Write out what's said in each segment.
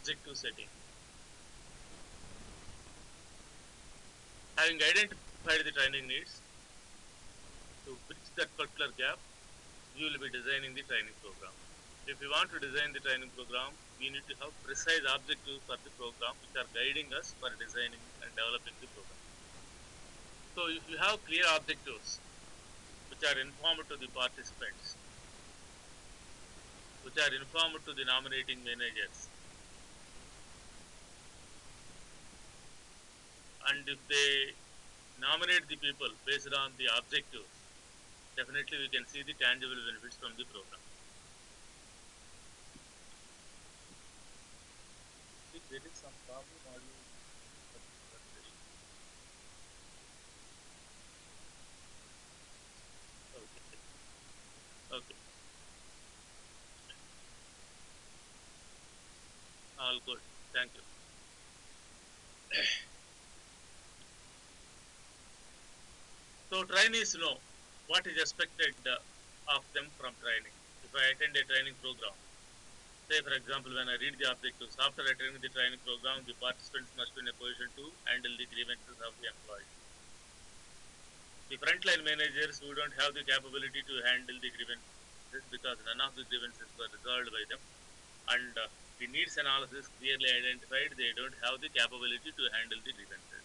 objective setting. Having identified the training needs, to bridge that particular gap, you will be designing the training program. If you want to design the training program, we need to have precise objectives for the program which are guiding us for designing and developing the program. So if you have clear objectives which are informed to the participants, which are informed to the nominating managers, and if they nominate the people based on the objectives, definitely we can see the tangible benefits from the program. If there is some problem, or you okay. All good. Thank you. So trainees know what is expected of them from training. If I attend a training program, say for example, when I read the objectives, after attending the training program, the participants must be in a position to handle the grievances of the employees. The frontline managers who don't have the capability to handle the grievances because none of the grievances were resolved by them, and the needs analysis clearly identified they don't have the capability to handle the grievances.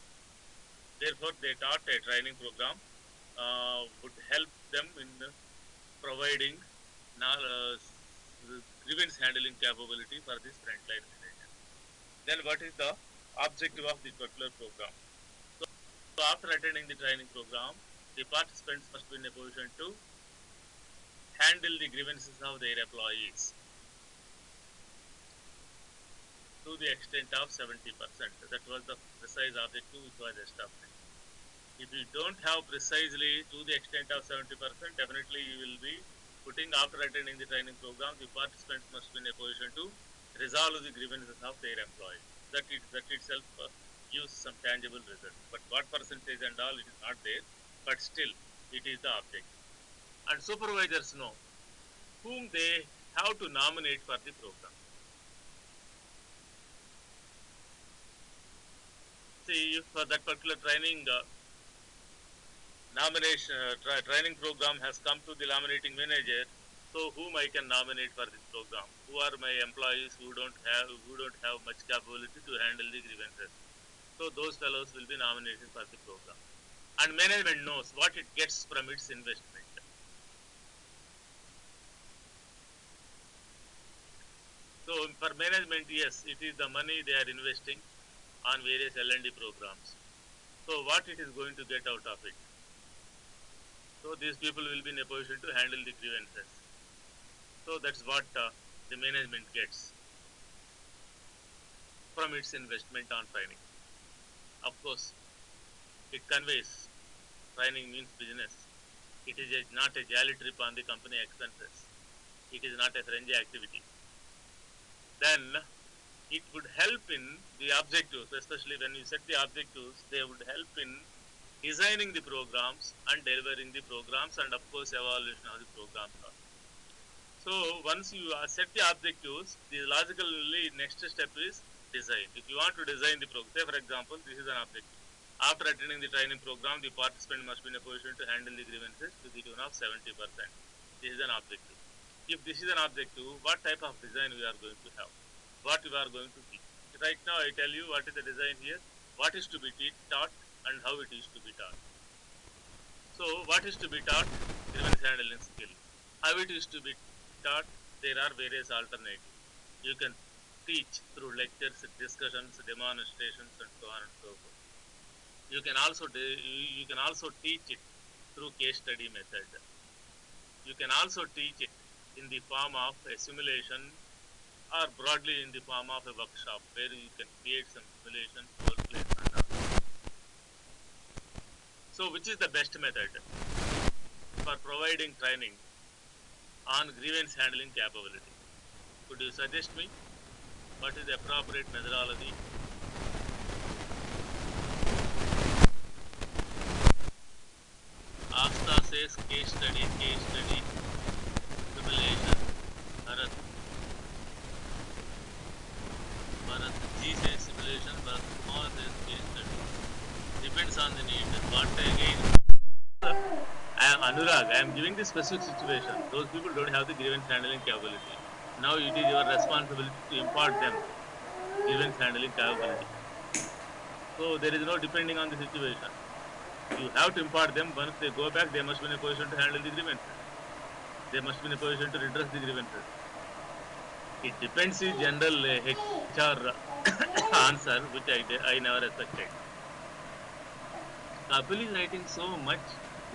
Therefore, they thought a training program would help them in providing grievance handling capability for this frontline manager. Then what is the objective of this particular program? So after attending the training program, the participants must be in a position to handle the grievances of their employees to the extent of 70%. That was the precise objective which was established. If you don't have precisely to the extent of 70%, definitely you will be putting, after attending the training program, the participants must be in a position to resolve the grievances of their employees. That itself gives some tangible result. But what percentage and all, it is not there. But still, it is the object. And supervisors know whom they have to nominate for the program. See, if that particular training training program has come to the nominating manager, so whom I can nominate for this program? Who are my employees who don't have much capability to handle the grievances? So those fellows will be nominated for the program. And management knows what it gets from its investment. So for management, yes, it is the money they are investing on various L&D programs. So what it is going to get out of it? So these people will be in a position to handle the grievances. So that's what the management gets from its investment on training. Of course, it conveys training means business. It is not a jolly trip on the company expenses. It is not a fringe activity. Then it would help in the objectives, especially when you set the objectives, they would help in designing the programs and delivering the programs, and of course evaluation of the programs. So once you set the objectives, the logically next step is design. If you want to design the program, say for example, this is an objective. After attending the training program, the participant must be in a position to handle the grievances to the tune of 70%. This is an objective. If this is an objective, what type of design we are going to have? What we are going to teach? Right now I tell you what is the design here, what is to be taught, and how it is to be taught. So what is to be taught? Grievance handling skill. How it is to be taught? There are various alternatives. You can teach through lectures, discussions, demonstrations, and so on and so forth. You can also teach it through case study method. You can also teach it in the form of a simulation, or broadly in the form of a workshop where you can create some simulation, role plays, and all. So which is the best method for providing training on grievance handling capability? Could you suggest me what is the appropriate methodology? Asta says case study, simulation, Bharat. మన G size simulation, మన small size case study. Depends on the need. What again? I am Anurag. I am giving the specific situation. Those people don't have the grievance handling capability. Now it is your responsibility to impart them grievance handling capability. So there is no depending on the situation. You have to impart them. Once they go back, they must be in a position to handle the grievances. They must be in a position to redress the grievances. It depends on general HR answer, which I never expected. Kapil is writing so much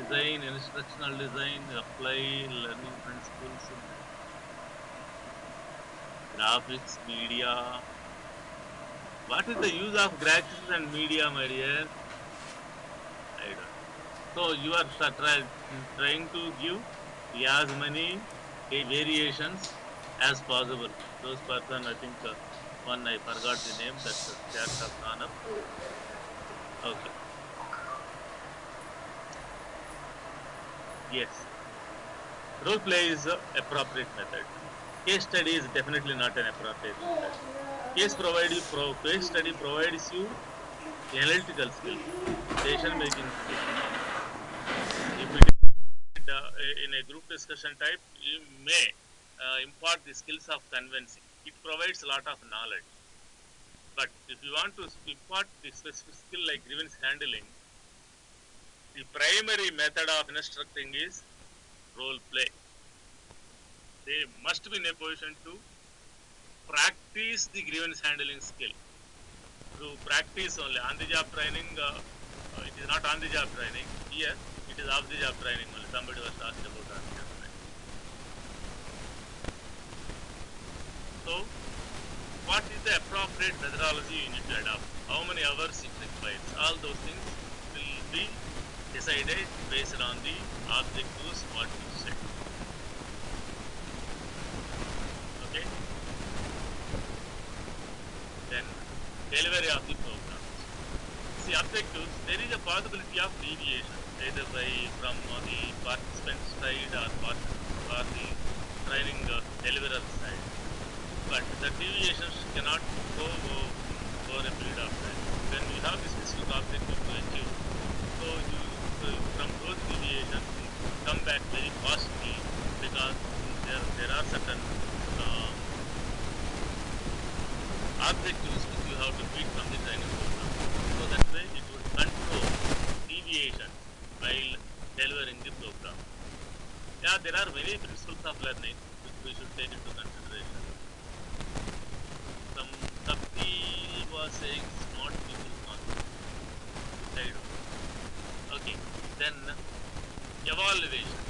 design, instructional design, apply learning principles, graphics, media. What is the use of graphics and media, my dear? I don't know. So you are trying to give as many variations as possible. Those person, I think one I forgot the name. That chat have gone up. Okay. Yes. Role play is the appropriate method. Case study is definitely not an appropriate method. Case study provides you analytical skills, decision making skills. If it is in a group discussion type, you may impart the skills of convincing. It provides a lot of knowledge. But if you want to impart the specific skill like grievance handling, the primary method of instructing is role play. They must be in a position to practice the grievance handling skill. Through practice only, on the job training, it is not on the job training. Here, it is off the job training only. Somebody was asked about on the job training. So, what is the appropriate methodology you need to adopt? How many hours it requires? All those things will be decided based on the objectives what you set. Okay. Then delivery of the program. See, objectives, there is a possibility of deviation either from the participant side or the training deliverer side. But the deviations cannot go over a period of time. When you have this specific objective to achieve, so from those deviations you come back very positively because there are certain objectives which you have to meet from the training program. So that way it would control deviation while delivering the program. Yeah, there are many principles of learning which we should take into consideration. Some Kapil was saying smart people concept. Okay, then evaluation.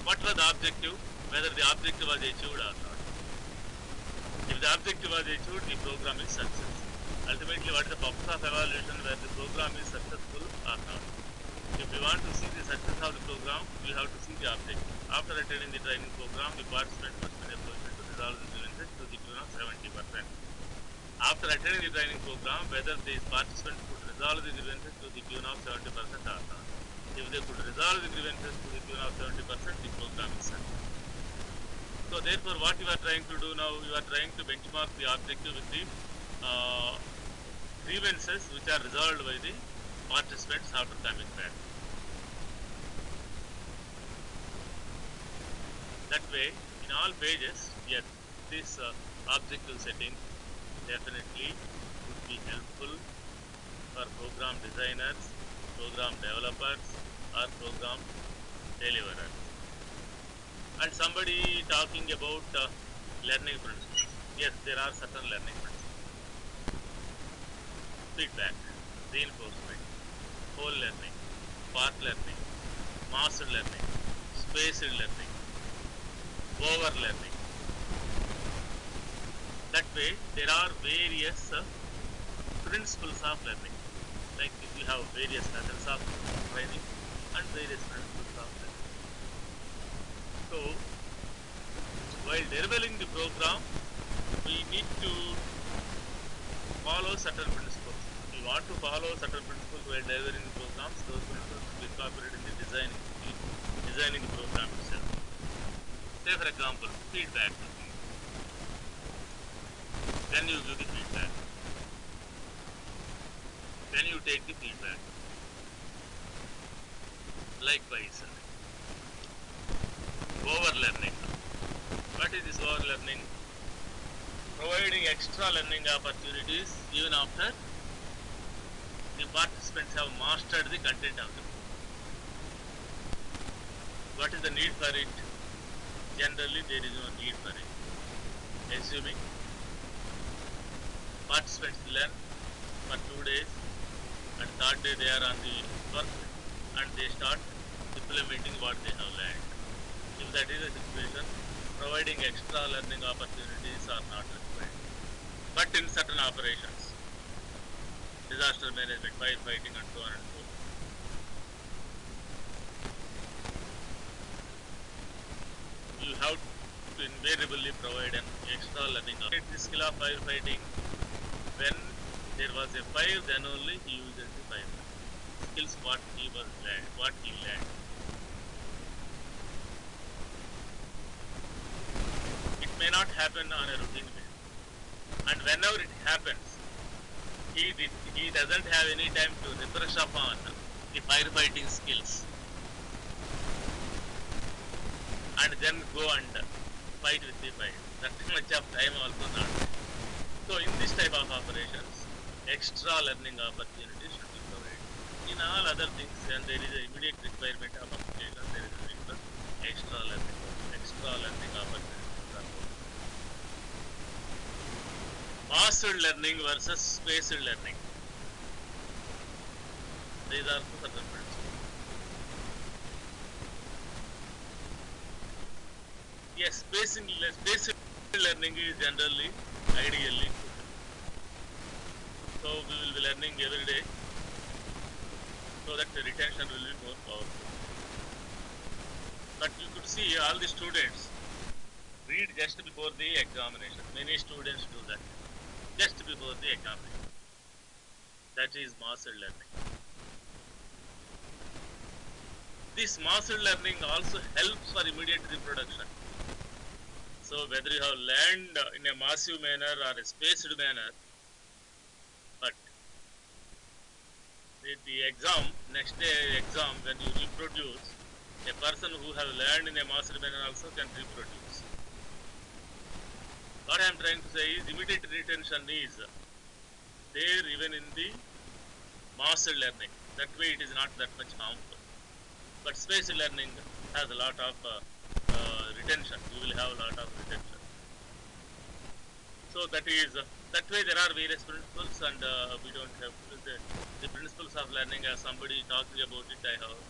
What was the objective? Whether the objective was achieved or not. If the objective was achieved, the program is success. Ultimately, what is the purpose of evaluation? Whether the program is successful or not. If we want to see the success of the program, we have to see the objective. After attending the training program, the participant must be in a position to resolve the grievances to the tune of 70%. After attending the training program, whether the participant could resolve the grievances to the tune of 70% or not. If they could resolve the grievances to the tune of 70%, the program is success. So therefore, what you are trying to do now, you are trying to benchmark the objective with the grievances which are resolved by the participants after coming back. That way, in all pages, yes, this objective setting definitely would be helpful for program designers, program developers, or program deliverers. And somebody talking about learning principles. Yes, there are certain learning principles. Feedback, reinforcement, whole learning, part learning, master learning, spaced learning, over learning. That way, there are various principles of learning. Like if you have various methods of training and various principles of learning. So, while delivering the program, we need to follow certain principles. We want to follow certain principles while delivering the programs. Those principles will be incorporated in the designing the program itself. Say for example, feedback. Then you give the feedback. Then you take the feedback. Likewise, overlearning. What is this overlearning? Providing extra learning opportunities even after the participants have mastered the content of the book. What is the need for it? Generally, there is no need for it. Assuming participants learn for 2 days and third day they are on the work and they start implementing what they have learned. If that is the situation, providing extra learning opportunities are not required. But in certain operations, disaster management, firefighting and so on and so forth, you have to invariably provide an extra learning. The skill of firefighting, when there was a fire, then only he uses the fire skills what he learned. It may not happen on a routine basis, and whenever it happens, he doesn't have any time to refresh upon the firefighting skills and then go and fight with the fire. That much of time also not. So in this type of operations, extra learning opportunities should be provided. In all other things, and there is an immediate requirement of application, there is a need for extra learning opportunities. Mastered learning versus spaced learning. These are two certain principles. Yes, spaced learning is generally, ideally good. So we will be learning every day so that the retention will be more powerful. But you could see all the students read just before the examination. Many students do that just before the examination. That is mastered learning. This mastered learning also helps for immediate reproduction. So whether you have learned in a massive manner or a spaced manner, but the exam, next day exam, when you reproduce, a person who has learned in a mastered manner also can reproduce. What I am trying to say is immediate retention is there even in the mastered learning. That way it is not that much harmful. But spaced learning has a lot of retention. You will have a lot of retention. So that way there are various principles, and we don't have the principles of learning. As somebody talking about it, I have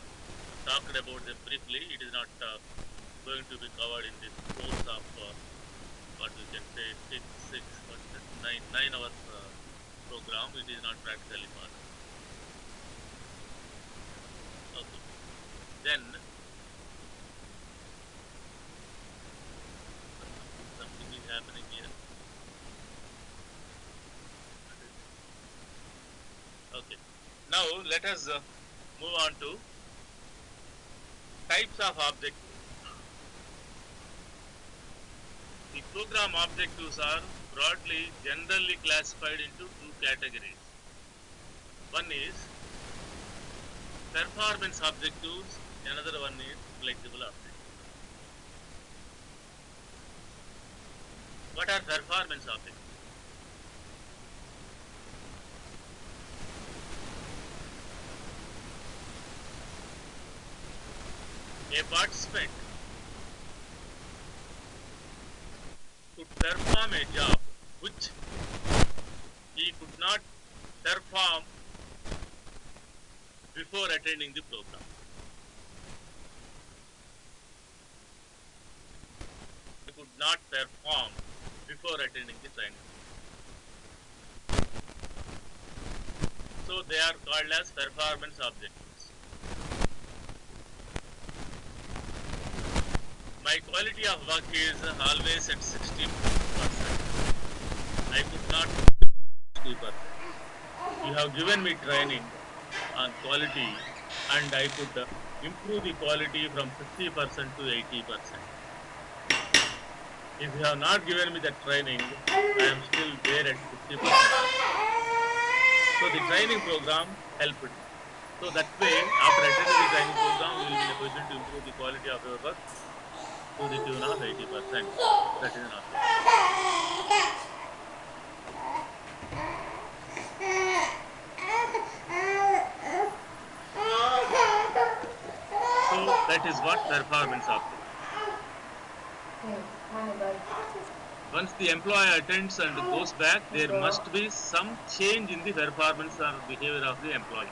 talked about them briefly. It is not going to be covered in this course of what we can say 9 hours program. It is not practically possible. Okay. Then something is happening here. Okay. Now let us move on to types of objectives. The program objectives are broadly generally classified into two categories. One is performance objectives, another one is flexible objectives. What are performance objectives? A participant could perform a job which he could not perform before attending the program. He could not perform before attending the training. So they are called as performance objectives. My quality of work is always at 60%. I could not 60%. You have given me training on quality, and I could improve the quality from 50% to 80%. If you have not given me that training, I am still there at 50%. So the training program helped. So that way, after attending the training program, you will be in a position to improve the quality of your work to the tune of 80%. That is an objective. So that is what performance objective. Once the employee attends and goes back, there must be some change in the performance or behavior of the employee.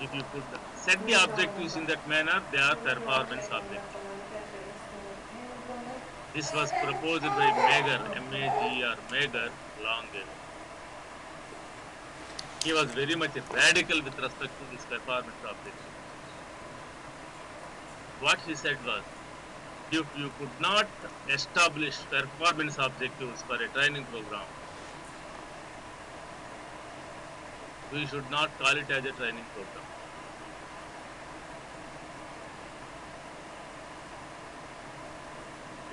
If you could set the objectives in that manner, they are performance objectives. This was proposed by Mager, M-A-G-R, Mager, long ago. He was very much radical with respect to this performance objective. What he said was, if you could not establish performance objectives for a training program, we should not call it as a training program.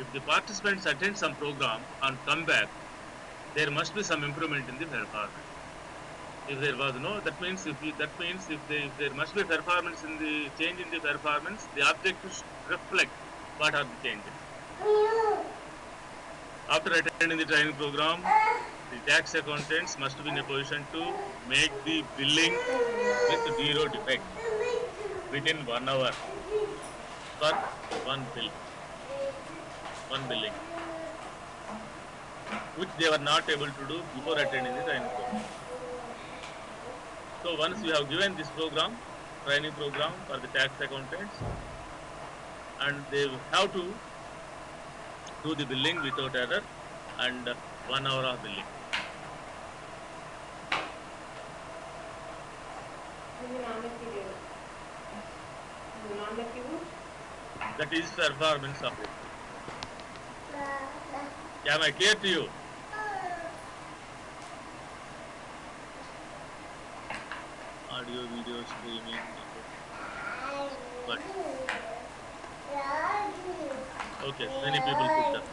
If the participants attend some program and come back, there must be some improvement in the performance. If there was no, that means if there must be performance in the change in the performance, the objectives should reflect what are the changes. After attending the training program, the tax accountants must be in a position to make the billing with zero defect within 1 hour for one billing, which they were not able to do before attending the training program. So once you have given this program, training program for the tax accountants, and they have to do the billing without error and 1 hour of billing. That is performance of it. Am I clear to you? Audio, video, streaming. But okay, many people put that.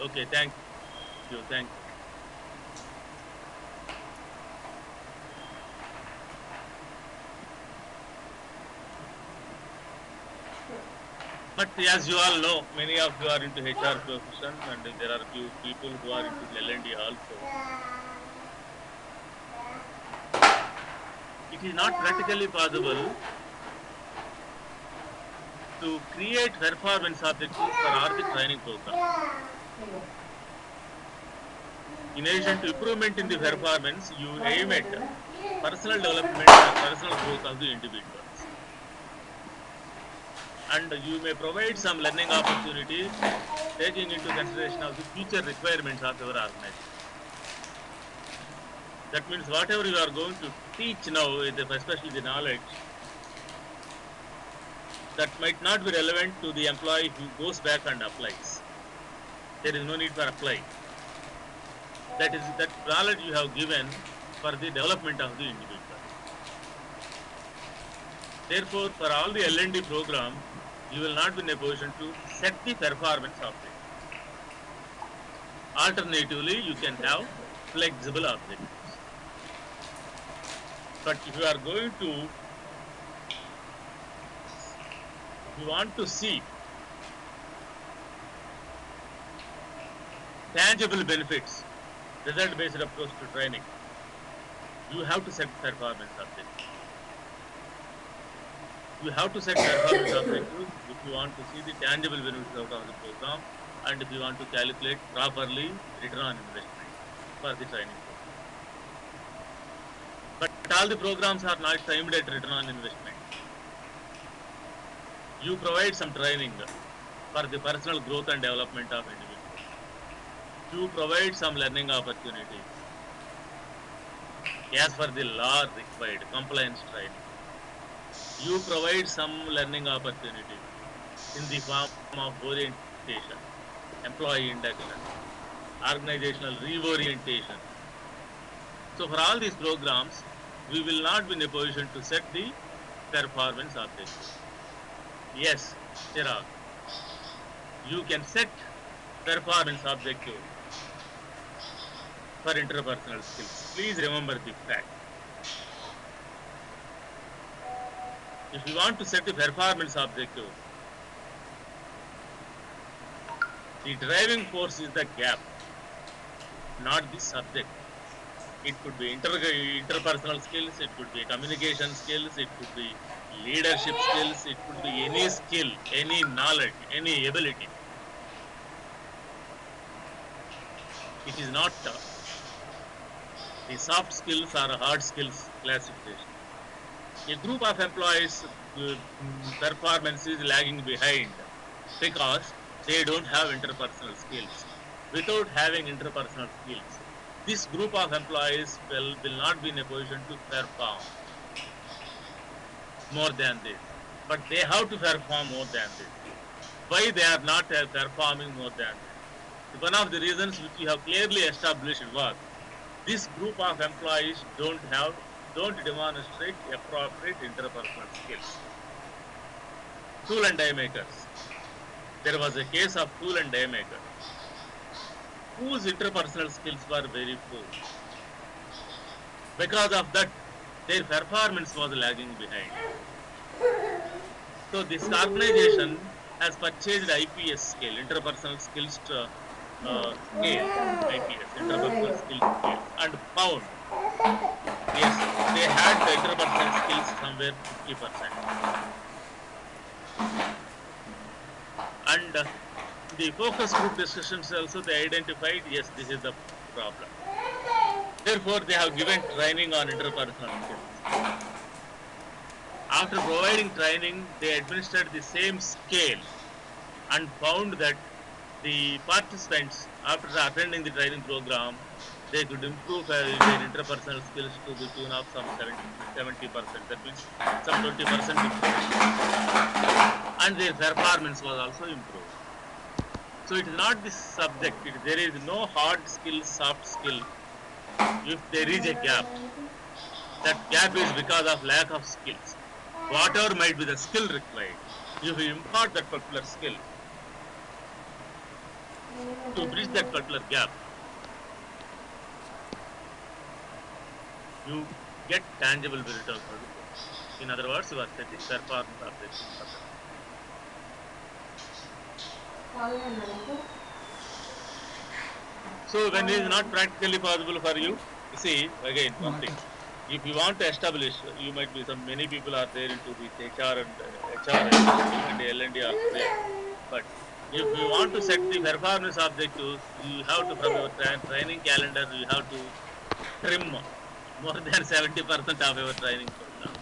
Okay, thank you. But as you all know, many of you are into HR profession, and there are few people who are into L&D also. It is not practically possible to create performance objectives for all the training program. In addition to improvement in the performance, you aim at personal development and personal growth of the individuals. And you may provide some learning opportunities taking into consideration of the future requirements of your organization. That means whatever you are going to teach now, especially the knowledge, that might not be relevant to the employee who goes back and applies. There is no need for applying. That is that knowledge you have given for the development of the individual. Therefore, for all the L&D program, you will not be in a position to set the performance of it. Alternatively, you can have flexible objectives. But if you are going to, if you want to see tangible benefits, result-based approach to training, you have to set performance objectives. You have to set performance objectives if you want to see the tangible benefits out of the program, and if you want to calculate properly return on investment for the training program. But all the programs are not aimed at return on investment. You provide some training for the personal growth and development of individuals. You provide some learning opportunities as per the law required, compliance training. You provide some learning opportunities in the form of orientation, employee induction, organizational reorientation. So for all these programs, we will not be in a position to set the performance objectives. Yes, Chirag. you can set performance objective for interpersonal skills. Please remember the fact. If you want to set the performance objective, the driving force is the gap, not the subject. It could be interpersonal skills, it could be communication skills, it could be leadership skills, it could be any skill, any knowledge, any ability. It is not the soft skills or hard skills classification. A group of employees' performance is lagging behind because they don't have interpersonal skills. Without having interpersonal skills, this group of employees will not be in a position to perform more than this. But they have to perform more than this. Why they are not performing more than this? One of the reasons which we have clearly established was this group of employees don't demonstrate appropriate interpersonal skills. Tool and die makers. There was a case of tool and die maker whose interpersonal skills were very poor. Because of that, their performance was lagging behind. So this organization has purchased IPS scale, interpersonal skills scale, IPS, interpersonal skills scale, and found, yes, they had the interpersonal skills somewhere 50%. And the focus group discussions also, they identified, yes, this is the problem. Therefore, they have given training on interpersonal skills. After providing training, they administered the same scale and found that the participants, after attending the training program, they could improve their interpersonal skills to the tune of some 70%. That means some 20% improvement. And their performance was also improved. So it is not the subject. There is no hard skill, soft skill. If there is a gap, that gap is because of lack of skills. Whatever might be the skill required, if you impart that particular skill to bridge that particular gap, you get tangible results. In other words, you are setting performance objectives. So when it is not practically possible for you, see again one thing. If you want to establish, you might be many people are there into this HR and L&D are there. But if you want to set the performance objectives, you have to, from your training calendar, you have to trim more than 70% of your training program.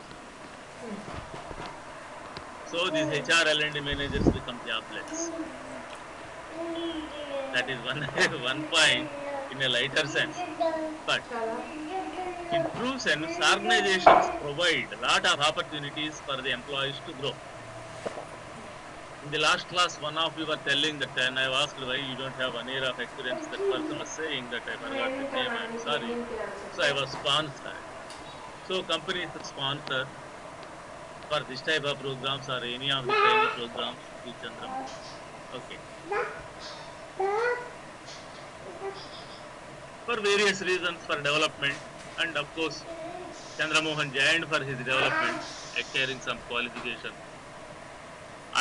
So these HR L&D managers become jobless. That is one point in a lighter sense. But in true sense, organizations provide a lot of opportunities for the employees to grow. In the last class, one of you were telling that, and I asked why you don't have 1 year of experience. That person was saying that I forgot the name, I'm sorry. So I was sponsored. So companies sponsor for this type of programs or any of the training programs, okay. For various reasons, for development, and of course, Chandramohan joined for his development, acquiring some qualification.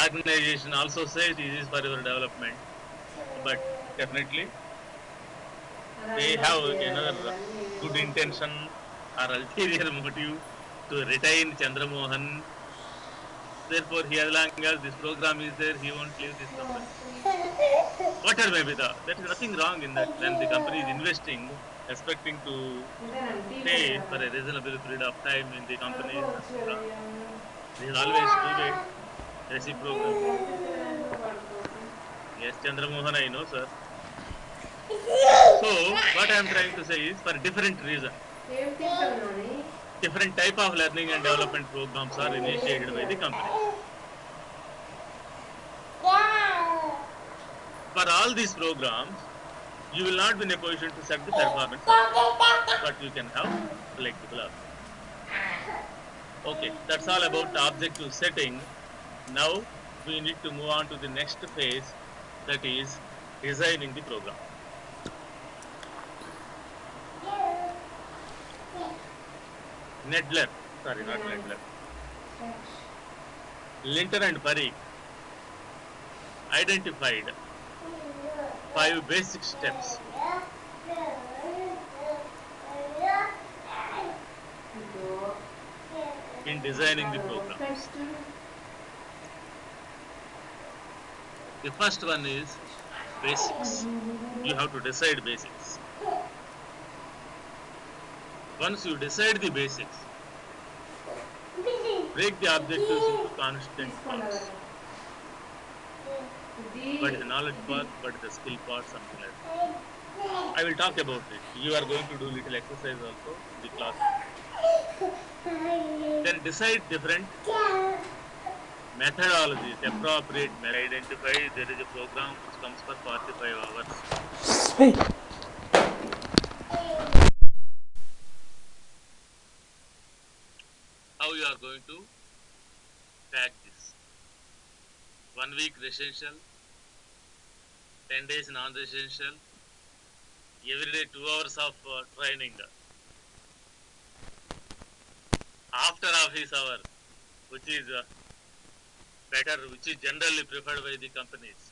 Organization also says it is for your development, but definitely they have another good intention or ulterior motive to retain Chandramohan. Therefore, as long as this program is there, he won't leave this company. Whatever may be there is nothing wrong in that. When the company is investing, expecting to stay for a reasonable period of time in the company, there is always two-way reciprocal. Yes, Chandramohan, I know, sir. So, what I am trying to say is, for different reasons, different type of learning and development programs are initiated by the company. For all these programs, you will not be in a position to set the performance, but you can have flexible objectives. Okay, that's all about the objective setting. Now we need to move on to the next phase, that is designing the program. Nedler, sorry, not Nedler. Linter and Parikh identified 5 basic steps in designing the program. The first one is basics. You have to decide basics. Once you decide the basics, break the objectives into constant parts. What is the knowledge part, what is the skill part, something like that. I will talk about it. You are going to do little exercise also in the class. Then decide different methodologies, appropriate method. Identify there is a program which comes for 45 hours. How you are going to track this? 1 week residential, 10 days non-residential, every day 2 hours of training. After office hour, which is better, which is generally preferred by the companies.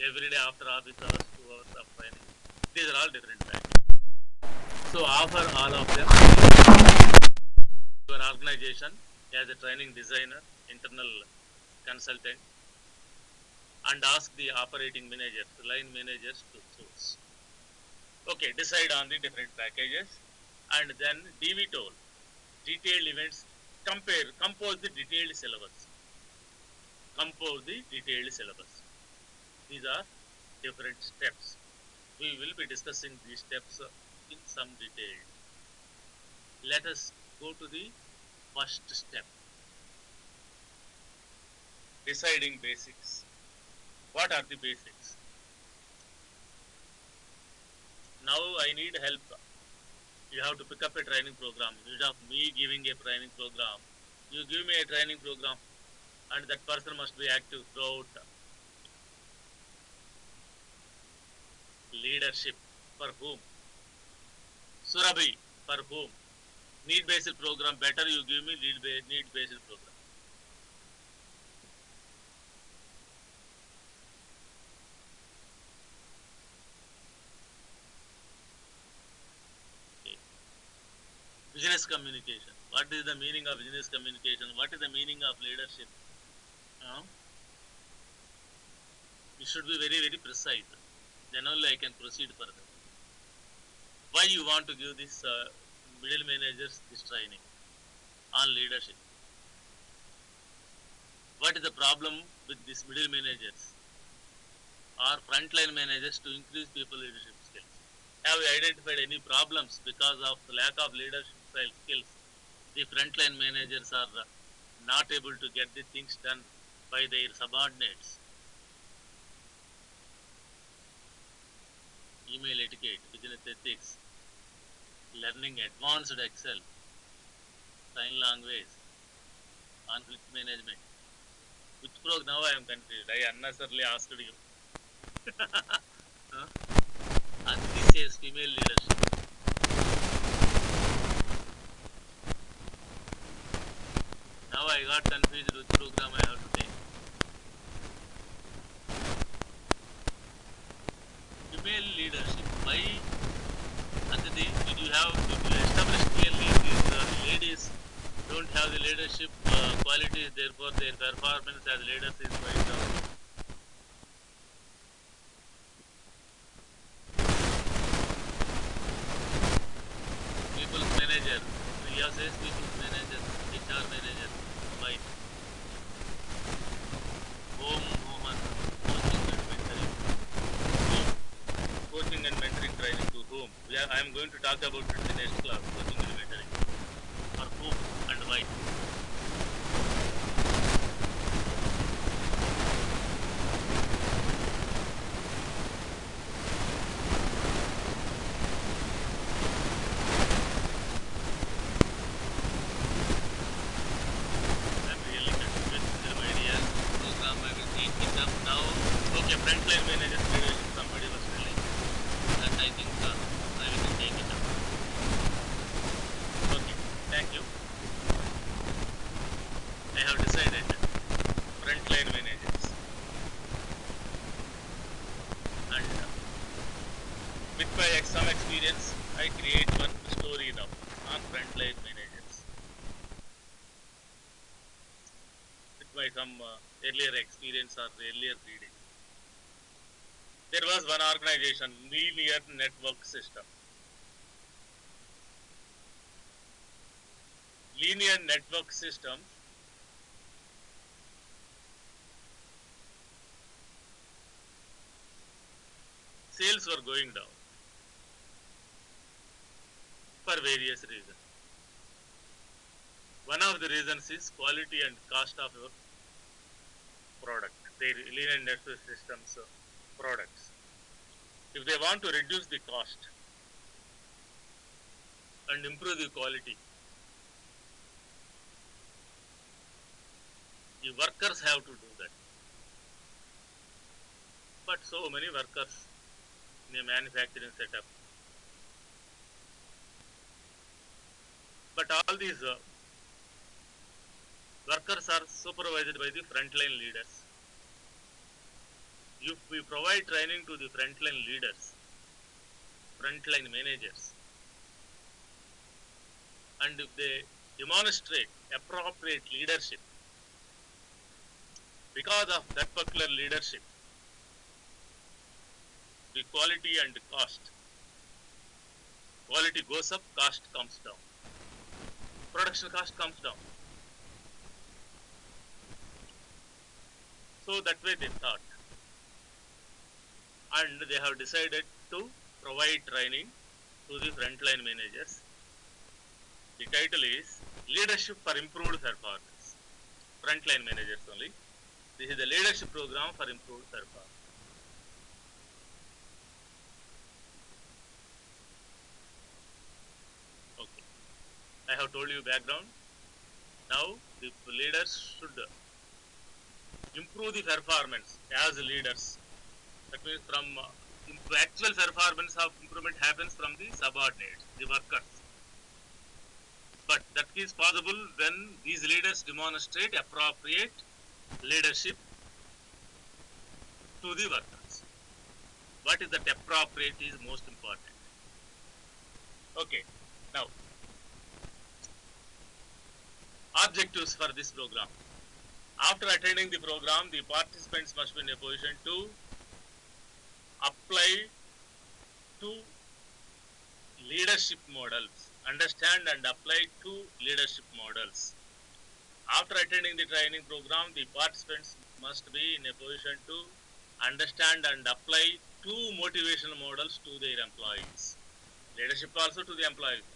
Every day after office hours, 2 hours of training. These are all different packages. So offer all of them. Your organization as a training designer, internal consultant, and ask the operating managers, line managers to choose. Okay, decide on the different packages, and then DV told detailed events. Compose the detailed syllabus. Compose the detailed syllabus. These are different steps. We will be discussing these steps in some detail. Let us go to the first step. Deciding basics. What are the basics? Now I need help. You have to pick up a training program. Instead of me giving a training program, you give me a training program, and that person must be active throughout. Leadership for whom? Surabhi for whom? Need-based program better. You give me need-based program. Business communication. What is the meaning of business communication? What is the meaning of leadership? You should be very, very precise. Then only I can proceed further. Why you want to give this middle managers this training on leadership? What is the problem with these middle managers or frontline managers to increase people leadership skills? Have you identified any problems because of lack of leadership skills? The frontline managers are not able to get the things done by their subordinates. Email etiquette, business ethics, learning advanced Excel, sign language, conflict management. Which program? Now I am confused. I unnecessarily asked you. And this says female leadership. Now I got confused which program I have to take. Female leadership. Why? Did you establish clearly these ladies don't have the leadership qualities, therefore their performance as leaders is quite down. People's manager. Priya says people's manager, HR manager, wife. Home, Mohan, coaching and mentoring. Coaching and mentoring training to whom? I am going to talk about it in the next class. Coaching and mentoring. For whom and why? I'm really confused with your ideas. Program I will take it up now. Okay, frontline manager. With my some experience, I create one story now on frontline managers. With my some earlier experience or earlier reading. There was one organization, linear network system. Linear network systems sales were going down for various reasons. One of the reasons is quality and cost of your product, their linear network systems products. If they want to reduce the cost and improve the quality, the workers have to do that. But so many workers in a manufacturing setup. But all these workers are supervised by the frontline leaders. If we provide training to the frontline leaders, frontline managers, and if they demonstrate appropriate leadership, because of that particular leadership, the quality and cost, quality goes up, cost comes down, production cost comes down. So that way they thought, and they have decided to provide training to the frontline managers. The title is Leadership for Improved Performance. Frontline managers only. This is the leadership program for improved performance. Okay. I have told you background. Now the leaders should improve the performance as leaders. That means from actual performance of improvement happens from the subordinates, the workers. But that is possible when these leaders demonstrate appropriate leadership to the workers. What is that appropriate is most important. Okay, now objectives for this program. After attending the program, the participants must be in a position to apply two leadership models, understand and apply two leadership models. After attending the training program, the participants must be in a position to understand and apply two motivational models to their employees. Leadership also to the employees.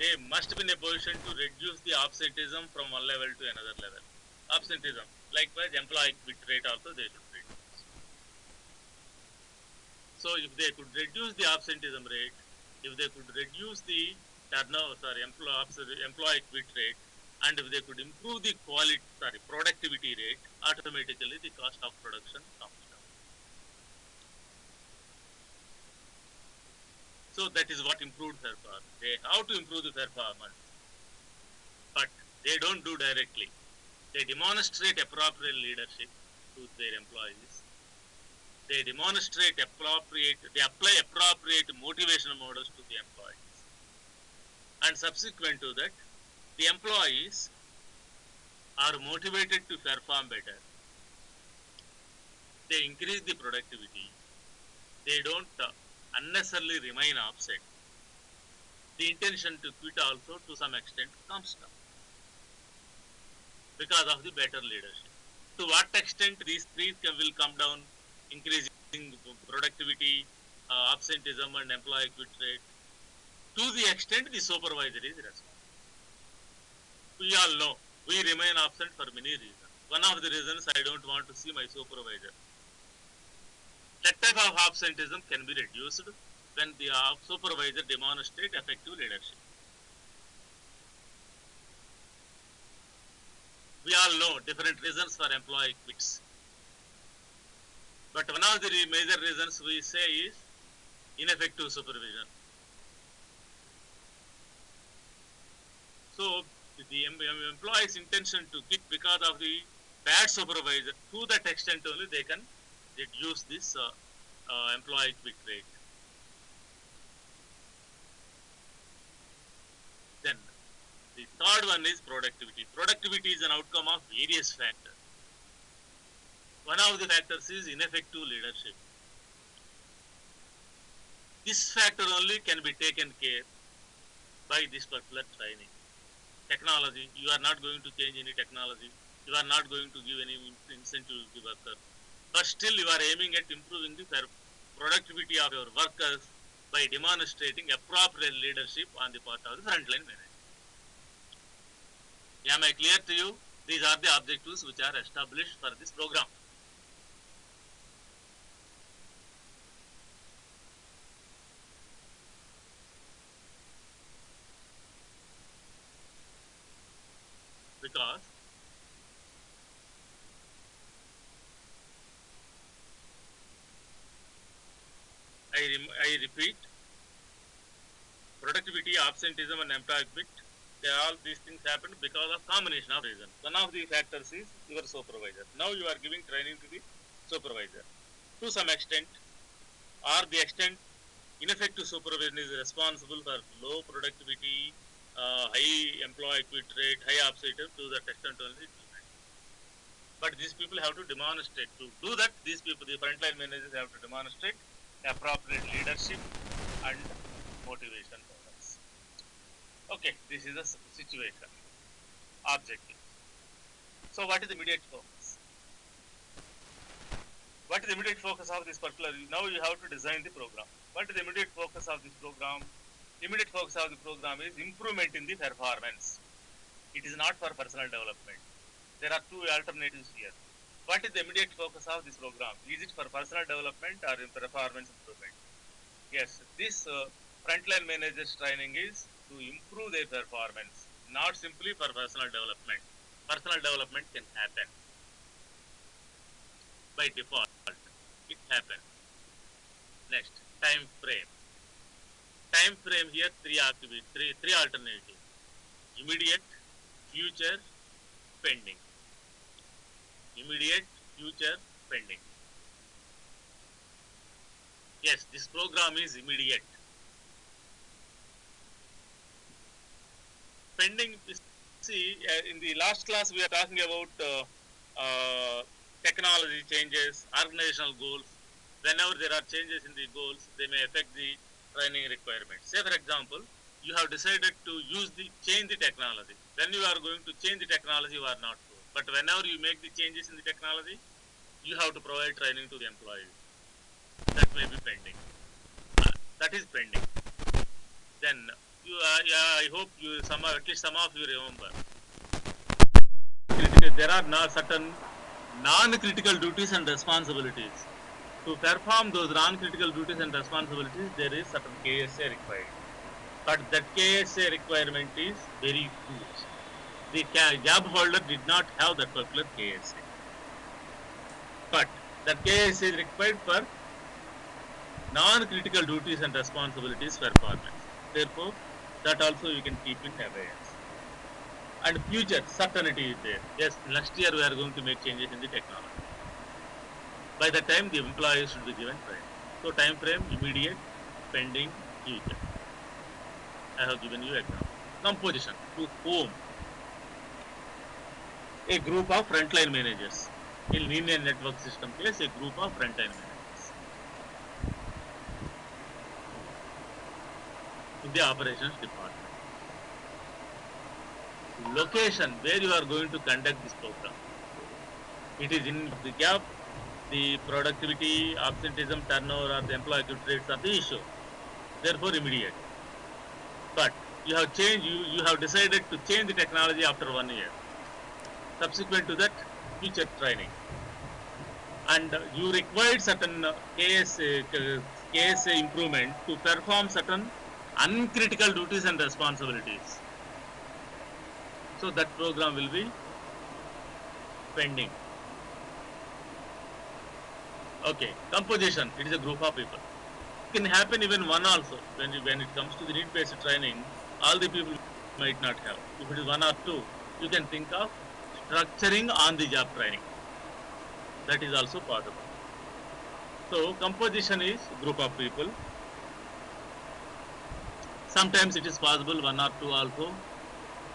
They must be in a position to reduce the absenteeism from one level to another level. Absenteeism, likewise employee quit rate also they should reduce. So if they could reduce the absenteeism rate, if they could reduce the employee quit rate, and if they could improve the productivity rate, automatically the cost of production comes down. So that is what improved performance. They have to improve the performance, but they don't do directly. They demonstrate appropriate leadership to their employees. They demonstrate they apply appropriate motivational models to the employees. And subsequent to that, the employees are motivated to perform better. They increase the productivity. They don't unnecessarily remain absent. The intention to quit also to some extent comes down because of the better leadership. To what extent these three will come down, increasing productivity, absenteeism and employee quit rate, to the extent the supervisor is responsible. We all know we remain absent for many reasons. One of the reasons I don't want to see my supervisor. That type of absenteeism can be reduced when the supervisor demonstrates effective leadership. We all know different reasons for employee quits. But one of the major reasons we say is ineffective supervision. So the employee's intention to quit because of the bad supervisor, to that extent only they can reduce this employee quit rate. Then the third one is productivity. Productivity is an outcome of various factors. One of the factors is ineffective leadership. This factor only can be taken care by this particular training. Technology, you are not going to change any technology. You are not going to give any incentive to the worker. But still you are aiming at improving the productivity of your workers by demonstrating appropriate leadership on the part of the frontline manager. Am I clear to you? These are the objectives which are established for this program. Because I repeat, productivity, absenteeism and employee quit, all these things happen because of combination of reasons. One of the factors is your supervisor. Now you are giving training to the supervisor. To some extent, or the extent ineffective supervision is responsible for low productivity, high employee quit rate, high absenteeism, to that extent only. But these people have to demonstrate. To do that, these people, the frontline managers, have to demonstrate appropriate leadership and motivation for us. Okay, this is a situation, objective. So what is the immediate focus? What is the immediate focus of this particular? Now you have to design the program. What is the immediate focus of this program? Immediate focus of the program is improvement in the performance. It is not for personal development. There are two alternatives here. What is the immediate focus of this program? Is it for personal development or in performance improvement? Yes, this frontline managers training is to improve their performance, not simply for personal development. Personal development can happen by default. It happens. Next, time frame. Time frame here, three alternatives: immediate, future, pending. Immediate, future, pending. Yes, this program is immediate. Pending, see, in the last class we are talking about technology changes, organizational goals. Whenever there are changes in the goals, they may affect the training requirements. Say for example, you have decided to change the technology. When you are going to change the technology, you are not sure. But whenever you make the changes in the technology, you have to provide training to the employees. That may be pending. That is pending. Then I hope at least some of you remember. There are certain non-critical duties and responsibilities. To perform those non-critical duties and responsibilities, there is certain KSA required. But that KSA requirement is very huge. The job holder did not have that particular KSA. But that KSA is required for non-critical duties and responsibilities performance. Therefore, that also you can keep in abeyance. And future, certainty is there. Yes, next year we are going to make changes in the technology. By the time the employees should be given training. So time frame, immediate, pending, future. I have given you example. Composition, to whom? A group of frontline managers. In linear network system case, a group of frontline managers. In the operations department. Location where you are going to conduct this program. It is in the gap, the productivity, absenteeism, turnover, or the employee quit rates are the issue. Therefore, immediate. But you have changed. You have decided to change the technology after 1 year. Subsequent to that, future training, and you required certain KSA improvement to perform certain uncritical duties and responsibilities. So that program will be pending. Okay, composition. It is a group of people. It can happen even one also. When it comes to the need-based training, all the people might not have. If it is one or two, you can think of structuring on the job training. That is also possible. So composition is group of people. Sometimes it is possible one or two also.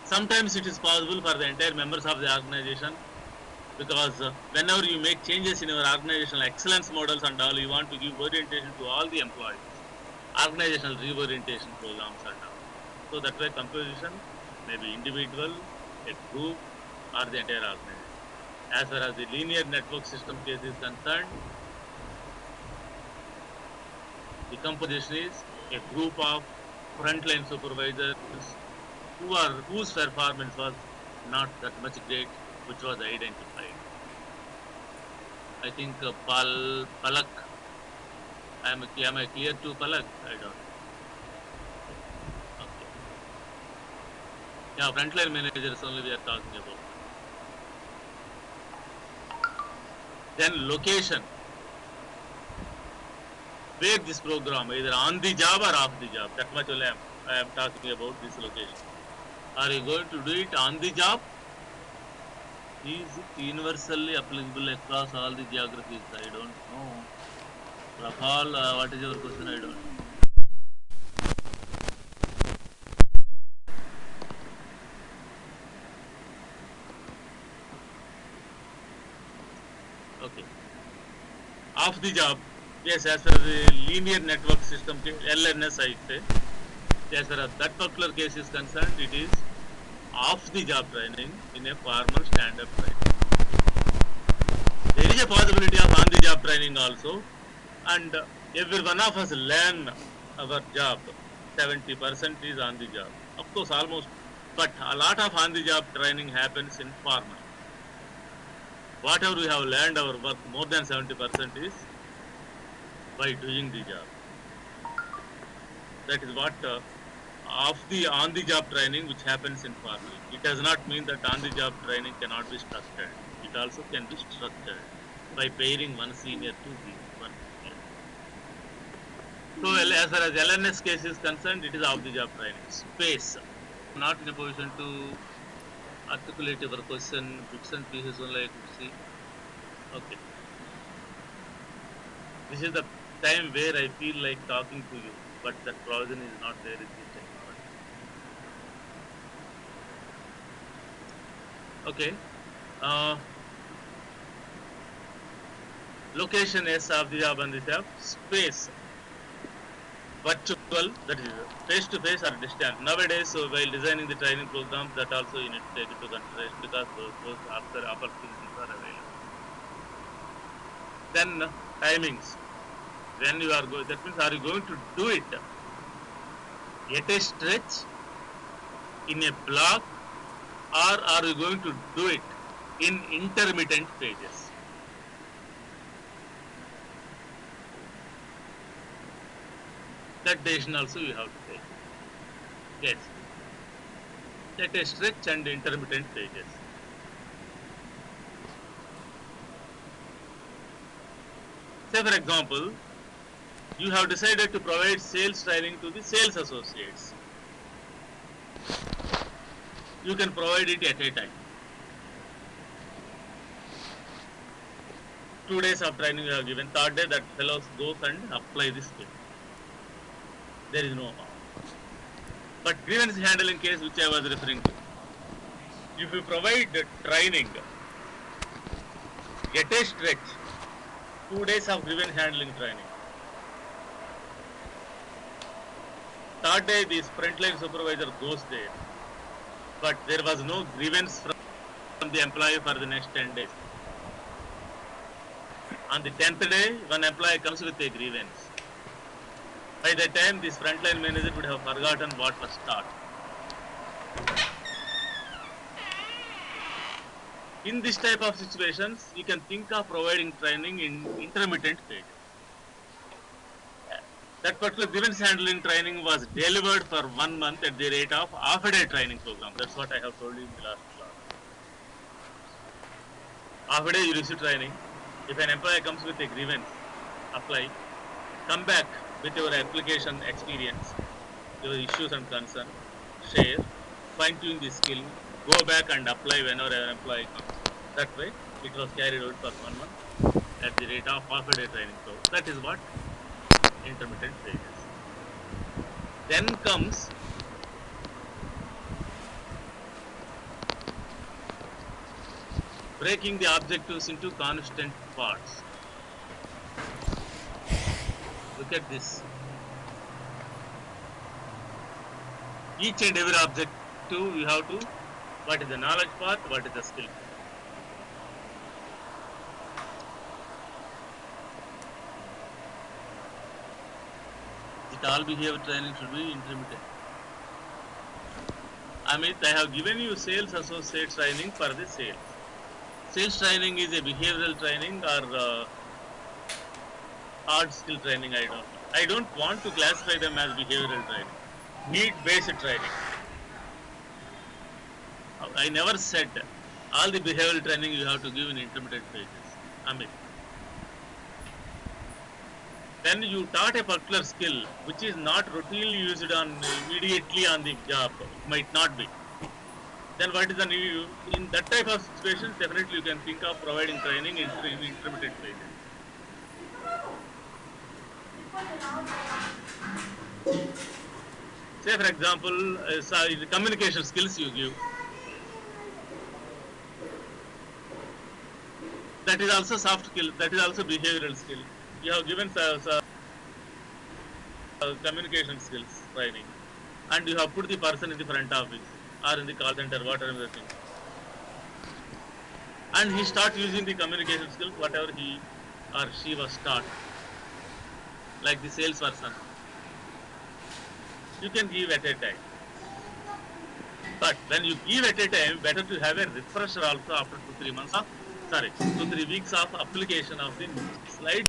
Sometimes it is possible for the entire members of the organization, because whenever you make changes in your organizational excellence models and all, you want to give orientation to all the employees, organizational reorientation programs and all. So that way composition may be individual, a group, or the entire organization. As far as the linear network system case is concerned, the composition is a group of frontline supervisors whose performance was not that much great, which was identified. I think Palak. Am I clear to Palak? I don't. Okay. Yeah, frontline managers only we are talking about. Then location, where this program, either on the job or off the job. That much only I am talking about this location. Are you going to do it on the job? Is it universally applicable across all the geographies? I don't know. Rafal, what is your question? I don't know. Okay. Off the job, yes, as far as the linear network system, LNS I say, as far as that particular case is concerned, it is off the job training in a formal stand-up training. There is a possibility of on the job training also, and every one of us learn our job. 70% is on the job. Of course, almost, but a lot of on the job training happens in formal. Whatever we have learned our work, more than 70% is by doing the job. That is what on the job training which happens in formal. It does not mean that on the job training cannot be structured. It also can be structured by pairing one senior to one senior. So as far as LNS case is concerned, it is off the job training. Space. Not in a position to articulate your question, bits and pieces only I could see. Okay. This is the time where I feel like talking to you, but that provision is not there in this technology. Okay. Location is of the job and the job. Space. Virtual, that is face to face or distant. Nowadays, so while designing the training programs, that also you need to take into consideration, because those after opportunities are available. Then timings. When you are going, that means are you going to do it at a stretch, in a block, or are you going to do it in intermittent phases? That decision also you have to take. Yes. At a stretch and intermittent phases. Say for example, you have decided to provide sales training to the sales associates. You can provide it at a time. 2 days of training you have given. Third day that fellows goes and apply this skill. There is no harm. But grievance handling case which I was referring to, if you provide training at a stretch, 2 days of grievance handling training, third day the frontline supervisor goes there, but there was no grievance from the employee for the next 10 days. On the 10th day, one employee comes with a grievance. By that time, this frontline manager would have forgotten what was taught. In this type of situations, you can think of providing training in intermittent phase. That particular grievance handling training was delivered for 1 month at the rate of half a day training program. That's what I have told you in the last class. Half a day you receive training. If an employee comes with a grievance, apply. Come back with your application experience, your issues and concerns, share, fine-tune the skill, go back and apply whenever an employee comes. That way, it was carried out for 1 month. at the rate of half a day training. So that is what intermittent phases. Then comes breaking the objectives into constant parts. Look at this. Each and every objective you have to, what is the knowledge part, what is the skill part. All behavior training should be intermittent. Amit, I have given you sales associate training for the sales. Sales training is a behavioral training or hard skill training. I don't want to classify them as behavioral training. Need-based training. I never said all the behavioral training you have to give in intermittent phases. Amit. When you taught a particular skill which is not routinely used immediately on the job, it might not be. Then what is the need? In that type of situations, definitely you can think of providing training in intermittent phases. Say for example, the communication skills you give. That is also soft skill. That is also behavioral skill. You have given communication skills training, and you have put the person in the front office or in the call center, whatever the thing, and he start using the communication skills, whatever he or she was taught, like the salesperson. You can give at a time, but when you give at a time, better to have a refresher also after 2-3 months of 2-3 weeks of application of the slight